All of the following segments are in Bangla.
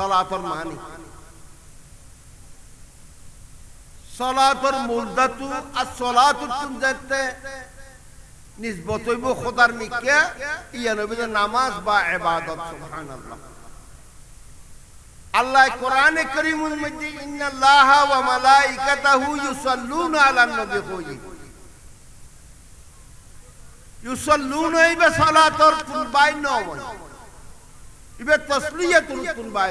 সালাতুল মানি সালাতুল মুলদাতু as-salatu তুনজাতে নিসবত হইব খোদার নিকে ইয়া নবীর নামাজ বা ইবাদত সুবহানাল্লাহ আল্লাহ কোরআনে কারীমের মধ্যে ইন্নাল্লাহা ওয়া মালাইকাতাহু ইউসাল্লুনা আলান নবী কই ইউসাল্লুনা ইবা সালাতুর তুনবাই নয় ইবা তাসলিয়াতুল তুনবাই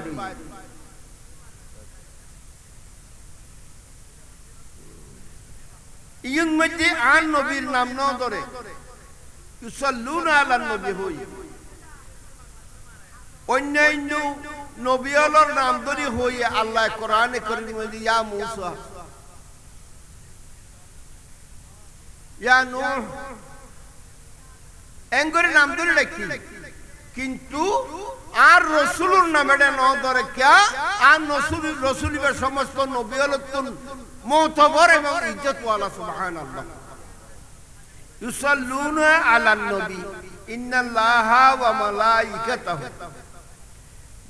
ইয়ুন মধ্যে আন নবীর নাম ন ধরে ইউসাল্লুনা আলান নবী হই অন্যান্য নবীর নাম ধরে হই আল্লাহ কোরআনে কারীমের মধ্যে ইয়া মূসা ইয়া নূহ এঙ্গরে নাম ধরে রাখি কিন্তু আর রাসূলুর নামে ন ধরে কিয়া আর রাসূলের সমস্ত নবী হলতুন মুতাবার এবং ইজ্জতওয়ালা সুবহানাল্লাহ ইউসাল্লুনা আলান নবী ইন্নাল্লাহা ওয়া মালাইকাতাহু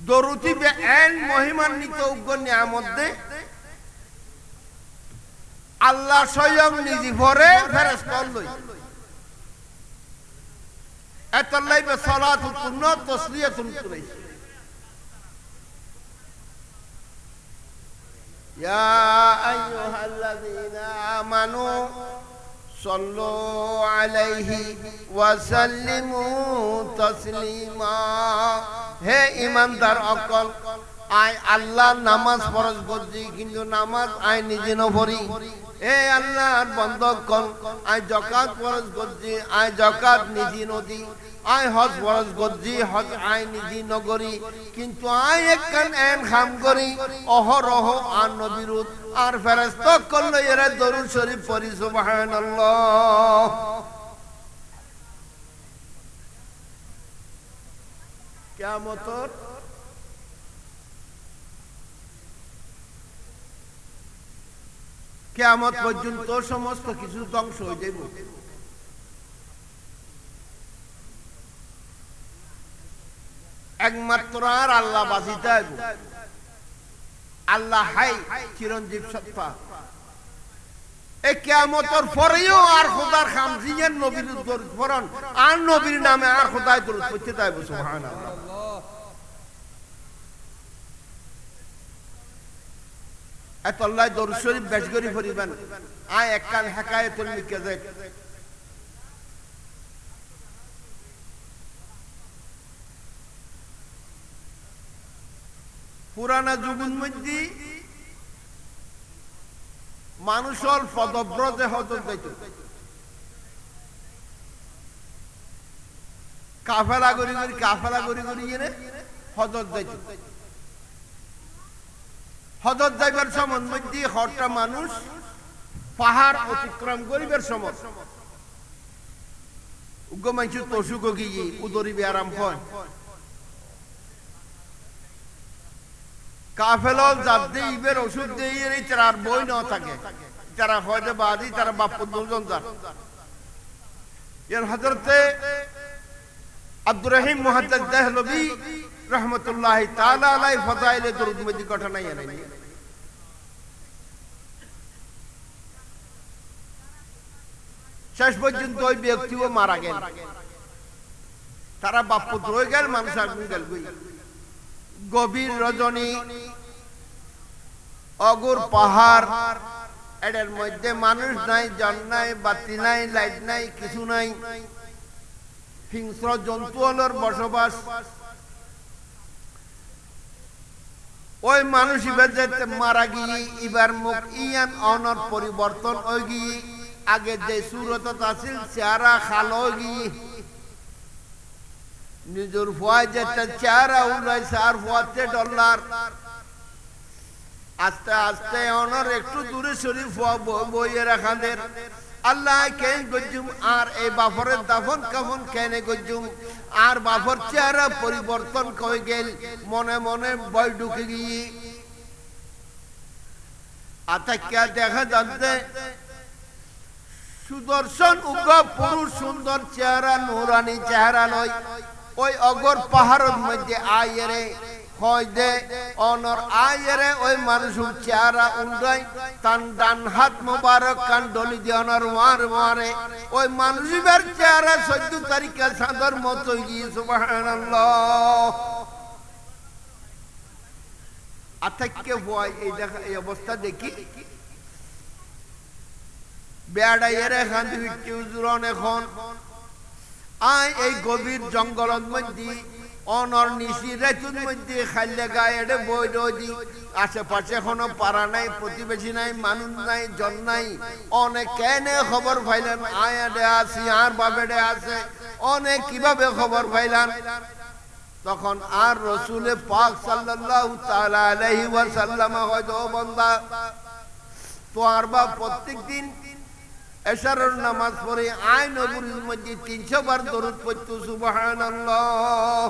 দরুদি বে আন মহিমান্বিত উগ্র নিয়ামত দে আল্লাহ স্বয়ং নিজে ভরে ফেরেশতা লই এতলাই বে সালাতুল কুন্নাত তাসলিয়াতুল কুরাইশ ইয়া আইয়ুহাল্লাযীনা আমানু সাল্লু আলাইহি ওয়া সাল্লিমু তাসলিমা হে ঈমানদার অকল আই আল্লাহ নামাজ ফরজ করছি কিন্তু নামাজ আই নিজে ন পড়ি হে আল্লাহর বন্দকন আই যাকাত ফরজ করছি আই যাকাত নিজে নদি আই হজ ফরজ করছি হজ আই নিজে নগরি কিন্তু আই একখান এন খাম করি অহরহ আর নবীরুত আর ফেরেশতা কল এরা দরুদ শরীফ পড়ি সুবহানাল্লাহ কিয়ামত পর্যন্ত সমস্ত কিছু ধ্বংস হয়ে যাবে একমাত্র আর আল্লাহ বাঁচিতে হইব আল্লাহ হাই চিরঞ্জীব সত্তা এই কিয়ামতের পরেও আর খোদার খামজিয়ের নবীর দরুদ পড়ন আর নবীর নামে আর খোদায় দরুদ পড়তে হইব সুবহানাল্লাহ এতল্লাহ দরুদ শরীফ বেশ করে পড়িবেন আয় একখান হেকায়েতুল মিকে দেখ পুরানা যুগের মধ্যে মানুষের পদব্রজে হজত যাইত কাফেলা করি এনে হজত যাইত হজত যাইবার সময় মধ্যে হরটা মানুষ পাহাড় অতিক্রম করিবার সময় উগ্র মানুষ তসুক গিয়ে উদরিবে আরাম হয় কাফেলাল যাতে ইবের ওষুধ দিয়ে এই তার বই না থাকে তারা হয়তো বাদি তারা বাপ দুজন যান এর হযরতে আব্দুর রহিম মুহাদ্দিস দেহলভী রাহমাতুল্লাহি তাআলা আলাইহি ফাযাইলে দরুদ মধ্যে ঘটনা জানেন শেষ পর্যন্ত ওই ব্যক্তিও মারা গেল তারা বাপ রয়ে গেল মানুষ আগুন গেল গভীর রজনী অগুর পাহাড় এর মধ্যে মানুষ নাই জন নাই বাতি নাই লাইট নাই কিছু নাই হিংস্র জন্তুগুলোর বসবাস ওই মানুষ এবার যেতে মারা গিয়ে এবার মুখ ইয়ান অনর পরিবর্তন হয়ে গিয়ে আগে যে সুরত আছিল চেহারা খালো গিয়ে নিজের ফুয়া যেতে চেহারা উড়াইছে আর ফুয়াতে ডলার আস্তে আস্তে অনর একটু দূরে সরি ফুয়া বইয়ে রাখাদের আল্লাহ কেন গজুম আর এই বাফরের দাফন কাফন কেনে গজুম আর বাফর চেহারা পরিবর্তন হয়ে গেল মনে মনে ভয় ঢুকে গিয়ে আতাক্কা দেখা যাচ্ছে সুদর্শন উগ্র পুরুষ সুন্দর চেহারা নুরানি চেহারা লয় ওই অগর পাহাড়ের মধ্যে আইরে হয় দে অনর আয়েরে ওই মানুষের চেহারা উল্টাই তান ডান হাত মোবারক কান ডলি দিয়ে অনর মারে ওই মানুষের চেহারা 14 তারিখে চাঁদের মতো গিয়ে সুবহানাল্লাহ আতাক্কে ভয় এই অবস্থা দেখি বেড়া এরে খান দুইটি উজুরন এখন আয় এই গভীর জঙ্গলের মধ্যে অনর নিশি রেতুর মধ্যে খাইলে গায়ে বই রোদি আশেপাশে কোনো পাড়া নাই প্রতিবেশী নাই মানুষ নাই জন নাই অনেক কেনে খবর পাইলেন আয়াডে আসি আর বাবেডে আছে অনেক কিভাবে খবর পাইলেন তখন আর রসুলে পাক সাল্লাল্লাহু তাআলা আলাইহি ওয়াসাল্লাম হয়তো বান্দা তো আর বা প্রত্যেকদিন এশারের নামাজ পড়ে আয় নবীর মধ্যে 300 বার দরুদ পড়তো সুবহানাল্লাহ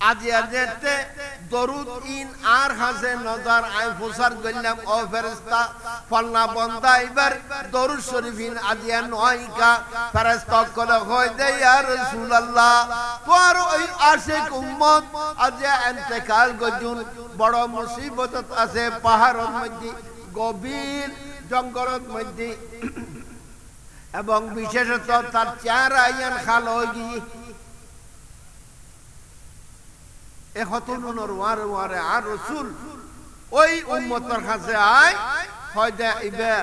আজ আজতে দরুদ ইন আর হাসে নজর আয় ফুসার গল্লাম ও ফেরেশতা ফলনা বান্দা এবার দরুদ শরীফিন আজিয়া নয়কা ফেরেশতা কল হয় দে ইয়া রাসূলুল্লাহ তোর ওই আশিক উম্মত আজিয়া ইন্তেকাল গজুন বড় মুসিবত আছে পাহাড়ের মধ্যে গভীর জঙ্গলের মধ্যে এবং বিশেষত তার চেহারা ইয়ান খাল হয়ে গিয়ে এখতুনুর ওয়ারে আর রাসূল ওই উম্মতের কাছে আয় হয়তো ইবে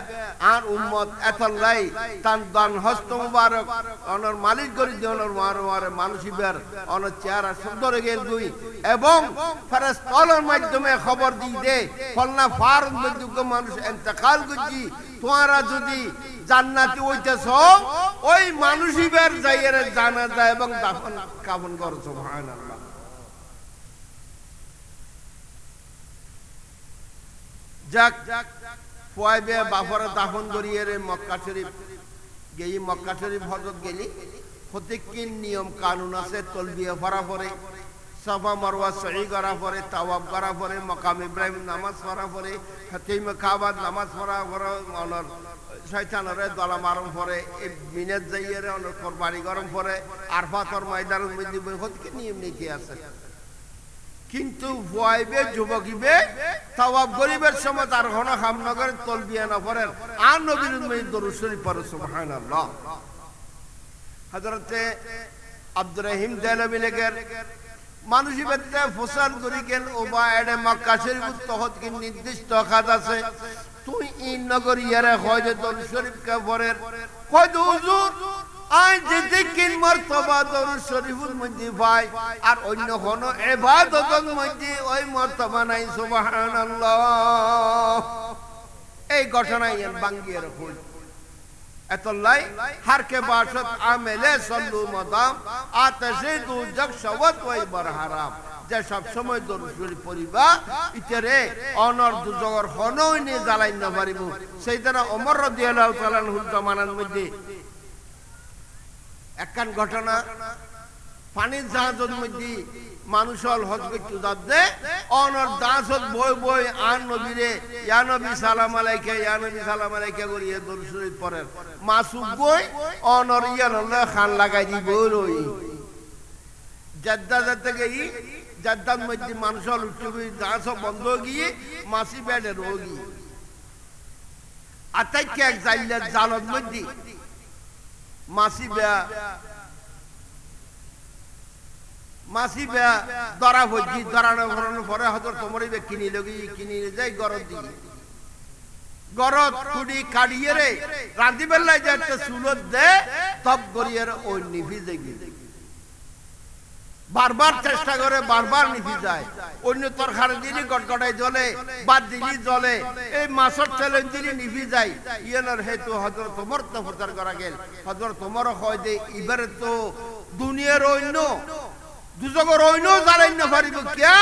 আর উম্মত এতলাই তান দান হস্ত মুবারক অনর মালিক গরি দেওয়ার ওয়ারে মানুষিবার অনর চেহারা সুন্দর গেল দুই এবং ফেরেশতার মাধ্যমে খবর দিয়ে দে ফলনা ফারুক মধ্যে মানুষ ইন্তেকাল করছি তোমরা যদি জান্নাতি হইতেছ ওই মানুষিবার যাইয়ের জানাজা এবং দাফন কাফন করো সুবহানাল্লাহ যাক পয়বে বাফরে দাফন করিয়ে রে মক্কা শরীফ গেই মক্কা শরীফ হযরত গেলি প্রত্যেকদিন নিয়ম কানুন আছে তলবিয়া পড়া পড়ে সাফা মারওয়া সঈ করা পড়ে তাওয়াব করা পড়ে মাকাম ইব্রাহিম নামাজ পড়া পড়ে খাতিম কাবা নামাজ পড়া পড়ে অনর শয়তানরে দলা মারম পড়ে এই মিনাত যাইয়ে রে অনর কুরবানি গরম পড়ে আরফাতর ময়দানের মধ্যে প্রত্যেক নিয়ম নীতি আছে কিন্তু ভয়বে যুবকিবে তাওয়াব গরিবের সময় তার ঘন খামনগর তলবিয়া না পড়েন আর নবীর মধ্যে দরুদ শরীফ পড়ে সুবহানাল্লাহ হযরতে আব্দুর রহিম দেলবি লেগের মানুষই বেতে ফসল করি গেল ওবা এডে মক্কা শরীফ তহত কি নির্দিষ্ট খাত আছে তুই ইন নগর ইয়ারে হয় দরুদ শরীফ কে পড়েন কয় হুজুর আজ যেতে কিন মর্তবা দরুদ শরীফের মধ্যে ভাই আর অন্য কোন ইবাদতের মধ্যে ওই মর্তবা নাই সুবহানাল্লাহ এই ঘটনা ইয়ান বাঙ্গিয়ে রাখুন এতলাই হার কে বাসত আমেলে সল্লু মাদাম আতাশে দুজক শওয়াত ওই বার হারাম যে সব সময় দরুদ শরীফ পড়িবা ইতরে অনর দুজগর হনই নে জ্বালাই না পারিব সেইদানা ওমর রাদিয়াল্লাহু তাআলা আনহুর জামানার মধ্যে একখান ঘটনা পানির জাহাজের মধ্যে মানুষ হল হজ করতে যাচ্ছে অনর দাসত বই বই আর নবীরে ইয়া নবী সালাম আলাইকা করিয়ে দরুদ শরীফ পড়েন মাসুক বই অনর ইয়ানলে খান লাগাই দিব রই জাদ্দা গই জাদ্দার মধ্যে মানুষ হল উঠবে দাস বন্ধ গিয়ে মাসি বেডে রোগী আতাইকে এক জাইলের জালত মধ্যে মাসি বেয়া দরা হইছি দরানো পরে হয়তো তোমারই বে কিনি যাই গরত দিই গরত খুঁড়ি কাড়িয়ে রে রাঁধি বেলায় যে একটা চুলত দে তপ করিয়ে ওই নিভি দেখি বারবার চেষ্টা করে বারবার নিভি যায় অন্য তরকারি দিলি গটগটাই জ্বলে বাদ দিলি জ্বলে এই মাছের চ্যালেঞ্জ দিলি নিভি যায় ইয়ানোর হেতু হজরত তোমার তো প্রচার করা গেল হজরত তোমারও হয় যে এবারে তো দুনিয়ার অন্য দুজগর অন্য জ্বালাই না পারিব কিয়া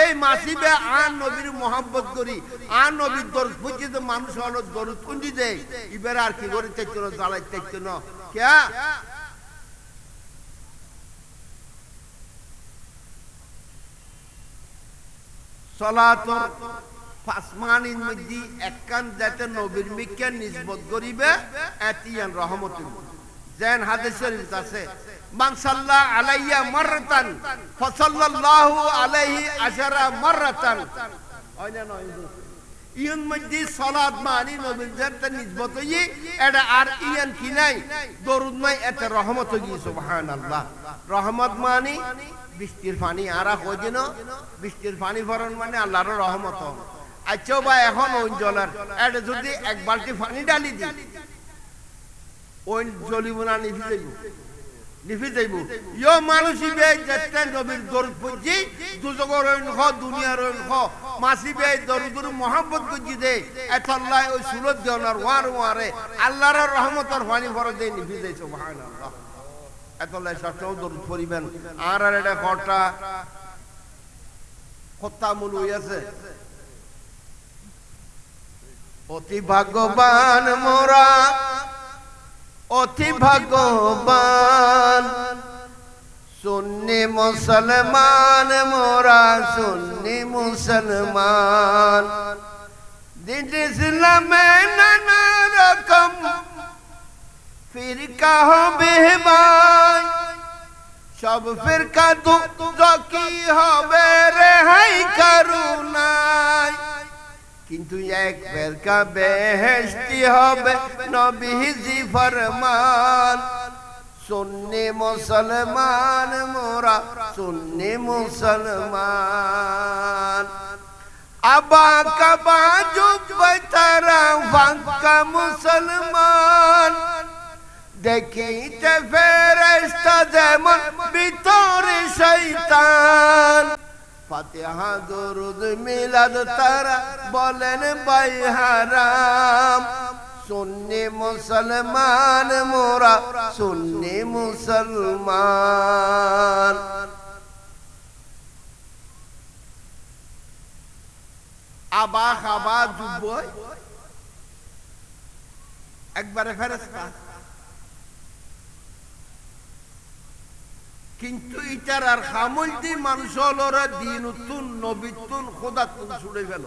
এই মাসিবে আর নবীর মোহাম্মত করি আর নবীর দরুদ পর্যন্ত মানুষ হলো দরুদ কুঞ্জি দেয় এবারে আর কি করে চাইছিল জ্বালাই চাইছিল কিয়া সলাতর আসমানের মধ্যে একখান যাতে নবীর মিকে নিসবত করিবে এতিয়ান রহমতুল্লাহ যেন হাদিস শরীফ আছে মান সাল্লা আলাইয়া মাররাতান ফাসাল্লাল্লাহু আলাইহি আশারা মাররাতান ওইনা নয় ইয়ন মধ্যে সালাত মানি নবীর জাতে নিসবত হই এটা আর ইয়ান কি নাই দরুদ নাই এতে রহমত হই সুবহানাল্লাহ রহমত মানি বৃষ্টির পানি আরা কইন বৃষ্টির পানি পড়ন মানে আল্লাহর রহমত আচ্ছা ভাই এখন ওই জলের এটা যদি এক বালতি পানি ঢালি দি ওই জ্বলিব না নিভে যাইব ইয়ো মানুষই বে যেতে নবীর দরুদ পড়ছি দুজগর হ দুনিয়ার হ মাসি বে দরুদের মোহাম্মত গুজি দে এতাল্লাহ ওই সুলত দেওয়ার ওয়ারে আল্লাহর রহমতের পানি ভরে দে নিভে যাই সুবহানাল্লাহ এতাল্লাহ সবসময় দরুদ পড়িবেন আর এটা কথা মূল হইয়াছে অতি ভাগ্যবান মোরা অতি ভাগ্যবান সুন্নি মুসলমান মোরা সুন্নি মুসলমান দিন ইসলামে নানা রকম ফিরকা হবে ভাই সব ফিরকা কি হবে রেহাই করুনাই কিন্তু এক ফিরকা বেহেশতি হবে নবীজি ফরমান সুন্নি মুসলমান মোরা সুন্নি মুসলমান আবা কাবা জুব্বা তারা ফাঁকা মুসলমান দেখিতে ফেরেশতা যেমন ভিতরে শয়তান ফাতিহা দরুদ মিলাদ তারা বলেন বাই হারাম সুন্নি মুসলমান মোরা সুন্নি মুসলমান আবা খাবা যুব একবারে ফেরেশতা কিন্তু ইটার আর খামল দি মানুষ হলরা দিন উত্তুন নবীতুন খোদাতুন ছুড়ে ফেল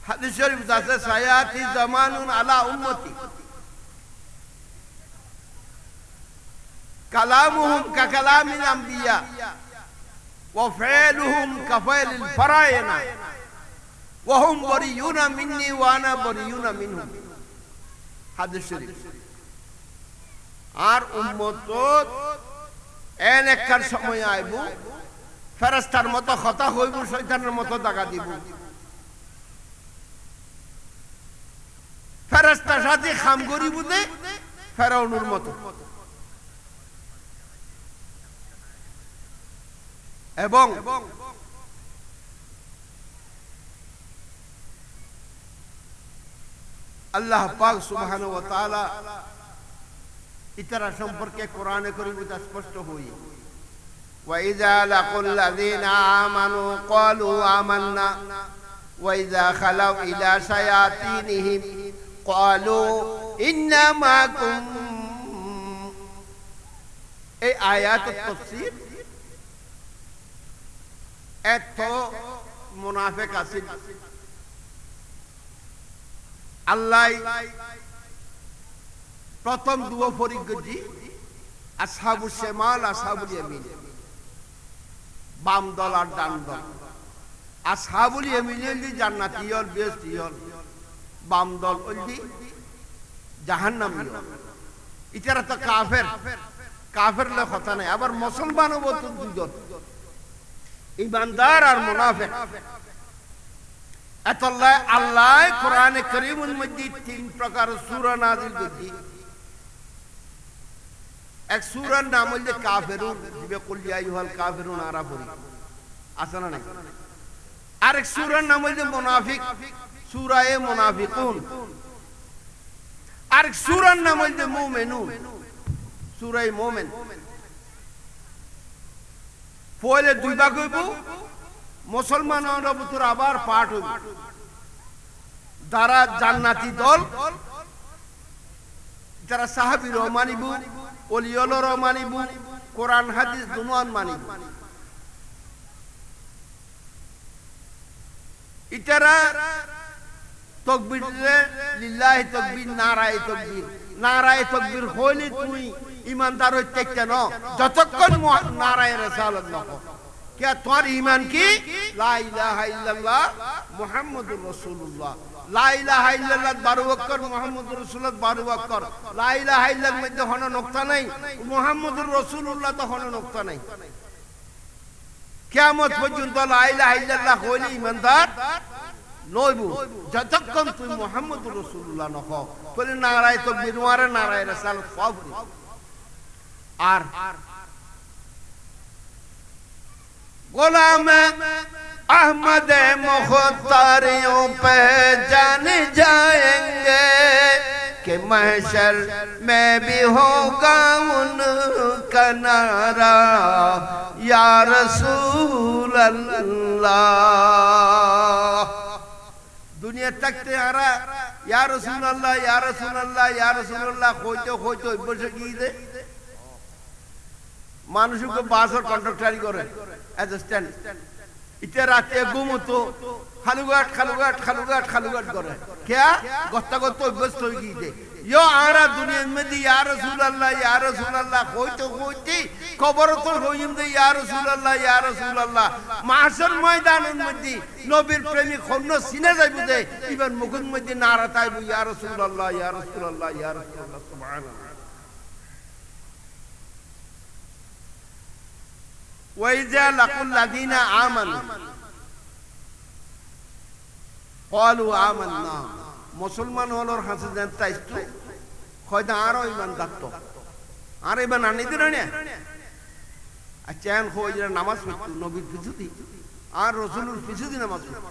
হাদিস শরীফ আছে সায়াতি জামানুন আলা উম্মতি কালামুহুম কাকালামিল আম্বিয়া ওয়া ফা'লুহুম কাফাইলিল ফারায়না ওয়া হুম বারিয়ুনা মিন্নি ওয়া আনা বারিয়ুনা মিনহুম হাদিস শরীফ আর উম্মত এনেকার সময় আইব ফেরেশতার মতো কথা হইব শয়তানের মতো দাগা দিব ফেরেশতার সাথে খাম করিব দে ফেরাউনের মতো এবং আল্লাহ পাক সুবহানাহু ওয়া তাআলা ইতারা সম্পর্কে কোরআনে কারীমে স্পষ্ট হই ওয়া ইযা লাকুল লাযিনা আমানু ক্বালু আমান্না ওয়া ইযা খালাউ ইলা শায়াতিনহিম ক্বালু ইন্না মাকুম এই আয়াতুত তাফসীর এত মুনাফিক আছে আল্লাহ প্রথম দুও ফরিকজি আসহাবুস শিমাল আসহাবুল ইয়ামিন বাম দল আর ডান দল আসহাবুল ইয়ামিনের জান্নাতি হল বেহেশতি হল বাম দল ওইদি জাহান্নামী হল ইতারা তো কাফের লে কথা নাই আবার মুসলমানও তো দুজন ইমানদার আর মুনাফিক এতল্লাহ আল্লাহ কোরআনে কারীমের মধ্যে তিন প্রকার সূরা নাযিল করেছে এক সূরার নাম হল কাফিরুন জিবে কুল ইয়া আইয়ুহাল কাফিরুন আরা পড়ি আছে না নাই আরেক সূরার নাম হল মুনাফিক সূরা এ মুনাফিকুন আরেক সূরার নাম হল মুমিনুন সূরা এ মুমিন পয়লে দুই ভাগ হইব মুসলমানরা ভিতর আবার পাঠ হইব যারা জান্নাতি দল যারা সাহাবী মানিব ওলিয়ুল্লাহ মানিব কোরআন হাদিস দুনুয়ান মানিব ইতারা তাকবীর লিল্লাহি তাকবীর নারায়ে তাকবীর নারায়ে তাকবীর হইলি তুই ইমানদার হইতে কেন যতক্ষণ নারায়ে রিসালাত না কর কে তোর ঈমান কি লা ইলাহা ইল্লাল্লাহ মুহাম্মাদুর রাসূলুল্লাহ লা ইলাহা ইল্লাল্লাহ 12 অক্ষর মুহাম্মাদুর রাসূলুল্লাহ 12 অক্ষর লা ইলাহা ইল্লাল্লাহর মধ্যে হন নকতা নাই মুহাম্মাদুর রাসূলুল্লাহ তো হন নকতা নাই কিয়ামত পর্যন্ত লা ইলাহা ইল্লাল্লাহ হইলি ইমানদার নইবু যতক্ষণ তুই মুহাম্মাদুর রাসূলুল্লাহ না হও বলে নারায়ে তাকবীর ওয়ারে নারায়ে রিসালাত সব আর गुलाम अहमद मुख्तारियों पे जान जाएंगे कि महशर में भी होगा उनका नारा या रसूल अल्लाह दुनिया तकते आ रहा या रसूल अल्लाह या रसूल अल्लाह या रसूल अल्लाह खोजते खोजते बसे की दे মানুষকে বাসর কন্ট্রাক্টরি করে অ্যাসিস্ট্যান্ট ইতে রাতে ঘুমতো খালুগাট খালুগাট খালুগাট খালুগাট করে क्या গত্তা গত্ত অভ্যস্ত হয়ে গিয়েছে यो आरा दुनिया में दी या रसूल अल्लाह खोजते खोजते खबर तो होइम दे या रसूल अल्लाह माशर ময়দানের মধ্যে নবীর প্রেমিক হন্য সিনে যাইবো দে ইবার মুখের মধ্যে নারা তাইবো या रसूल अल्लाह সুবহানাল্লাহ وإذا لقوا الذين آمنوا قالوا آمنا মুসলমান হলোর হাসে জানতা ইস্তু কয়দা আরো ইমান দাত্ত আর ইমান আনি দিন না আচ্ছা হইরা নামাজ পড়তো নবীর পিছুতি আর রাসূলুর পিছুতি নামাজ পড়তো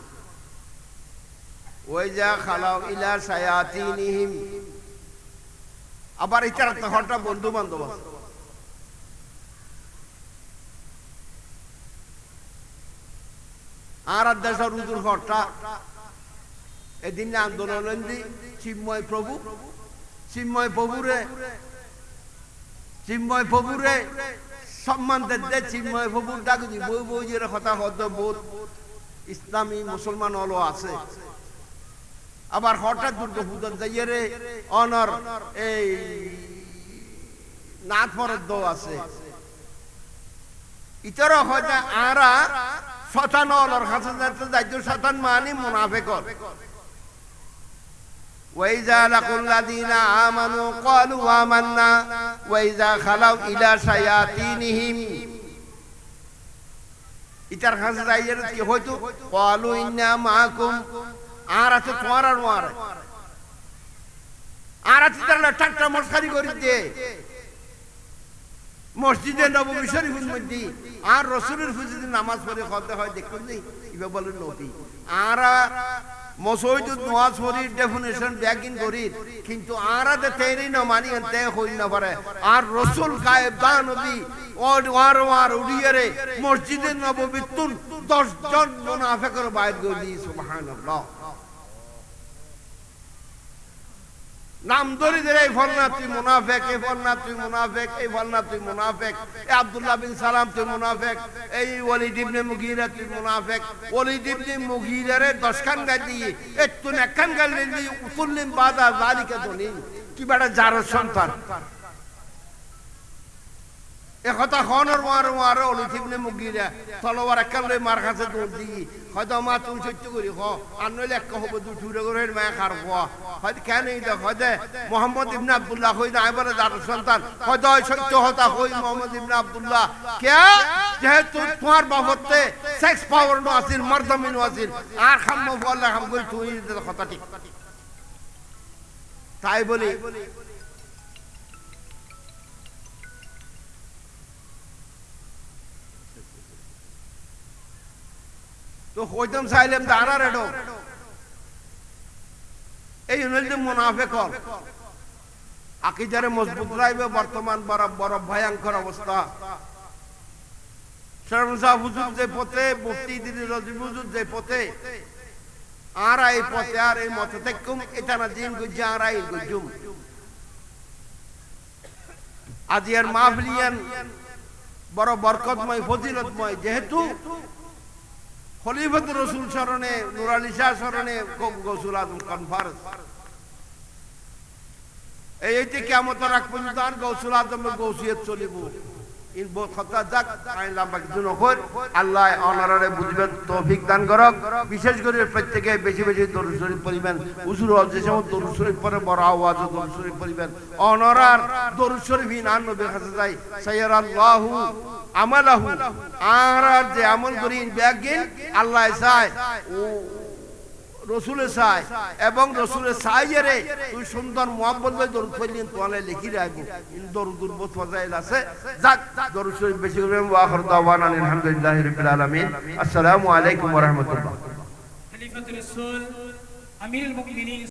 ওয়াইজা খালাউ ইলা শায়াতিনহিম আবার ইতার হঠাৎ বন্ধু বান্ধব আর দেশের রুজুর ঘরটা এদিন আন্দোলন দি চিন্ময় প্রভুরে সম্মান দে চিন্ময় প্রভুর ডাক দি বই বই যে কথা হদ বোধ ইসলামী মুসলমান হলো আছে আবার হঠাৎ দুর্গা পূজার যাইয়ে রে অনর এই নাথ ফরদ আছে ইতর হয়তো আরা শতান অলর কাছে যাইতে যাইতো শতান মানে মুনাফিক ওয়াইজা লাকুল্লাযিনা আমানু ক্বালু আমান্না ওয়াইজা খালাউ ইলা শায়াতিনহিম ইতার কাছে যাইয়ে কি হয়তো ক্বালু ইন্না মাআকুম আরা তো তোরার মারে আরা তিতারলা টাকটা মস্কারি করি দে মসজিদে নববী শরীফের মধ্যে আর রাসূলের ফুজিতে নামাজ পড়ে হতে হয় দেখুন নি ইবা বলেন নবী আরা মসজিদে নামাজ পড়ি ডেফিনেশন ব্যাগিং করি কিন্তু আরা তে তেরি না মানি তে হই না পারে আর রাসূল গায়েব দা নবী ওয়ার উড়িয়ে মসজিদে নববী তুন 10 জন মুনাফিকের বাইর গলি সুবহানাল্লাহ নাম ধরে ধরে এই ফলনা তুই মুনাফিক এই ফলনা তুই মুনাফিক এই ফলনা তুই মুনাফিক এই আব্দুল্লাহ বিন সালাম তুই মুনাফিক এই ওয়ালিদ ইবনে মুগীরা তুই মুনাফিক ওয়ালিদ ইবনে মুগীরারে 10 খান গাল দিয়ে একটু একখান গাল দিয়ে উতুল্লিম বাদা যালিকা দনি কি বড় জারর সন্তান একথা খনর মার ওয়ালিদ ইবনে মুগীরা তলোয়ার একলে মার কাছে দৌড় দিয়ে হয়তো মা তুমি সহ্য করি হ আর নইলে এক হব দু ছুড়ে করে মা খার হওয়া হয়তো কেন এই দেখ হয়তো মোহাম্মদ ইবনে আব্দুল্লাহ হই না এবারে যার সন্তান হয়তো সত্য হতা হই মোহাম্মদ ইবনে আব্দুল্লাহ কে যেহেতু তোমার বাবতে সেক্স পাওয়ার নো আসিল মর্দমিন আসিল আর খাম্ম বললে হাম করি তুই কথা ঠিক তাই বলি তো হইতাম চাইলাম দাঁড়া রেডো এই হইলে মুনাফিক আকীদারে মজবুত রাখবে বর্তমান বড় ভয়ঙ্কর অবস্থা শর্মসা হুজুর যে পথে মুফতি দিদি রজব হুজুর যে পথে আর এই পথে আর এই মত তেকুম এটা না দিন গুজ আর এই গুজুম আজিয়ার মাহফিলিয়ান বড় বরকতময় ফজিলতময় যেহেতু খলিফাতুর রাসূল শরণে নূর আলী শাহ শরণে গৌসুল আজম কনফারেন্স এই যে কিয়ামত রাখ পর্যন্ত আর গৌসুল আজমের গৌসিয়ত চলিব ইন কথা যাক আই লম্বা কিছু নকর আল্লাহ অনারে বুঝবেন তৌফিক দান করক বিশেষ করে প্রত্যেকে বেশি বেশি দরুদ শরীফ পড়িবেন হুজুর যে সময় দরুদ শরীফ পড়ে বড় আওয়াজ দরুদ শরীফ পড়িবেন অনারার দরুদ শরীফ ইনান নবীর কাছে যাই সাইয়ারাল্লাহু আমালাহু আর যে আমল করি ব্যাগিন আল্লাহ চায় ও রসুলের চাই এবং রসুলের চাইরে তুই সুন্দর মুহাব্বত লই দরুদ পড়লেন তোলে লিখি রাখবো দরুদুর বহুত ফজাইল আছে যাক দরুদ শরীফ বেশি করে ওয়া আখির দাওয়ানা আলহামদুলিল্লাহি রাব্বিল আলামিন আসসালামু আলাইকুম ওয়া রাহমাতুল্লাহ খলিফাতুর রাসূল আমিরুল মুমিনিন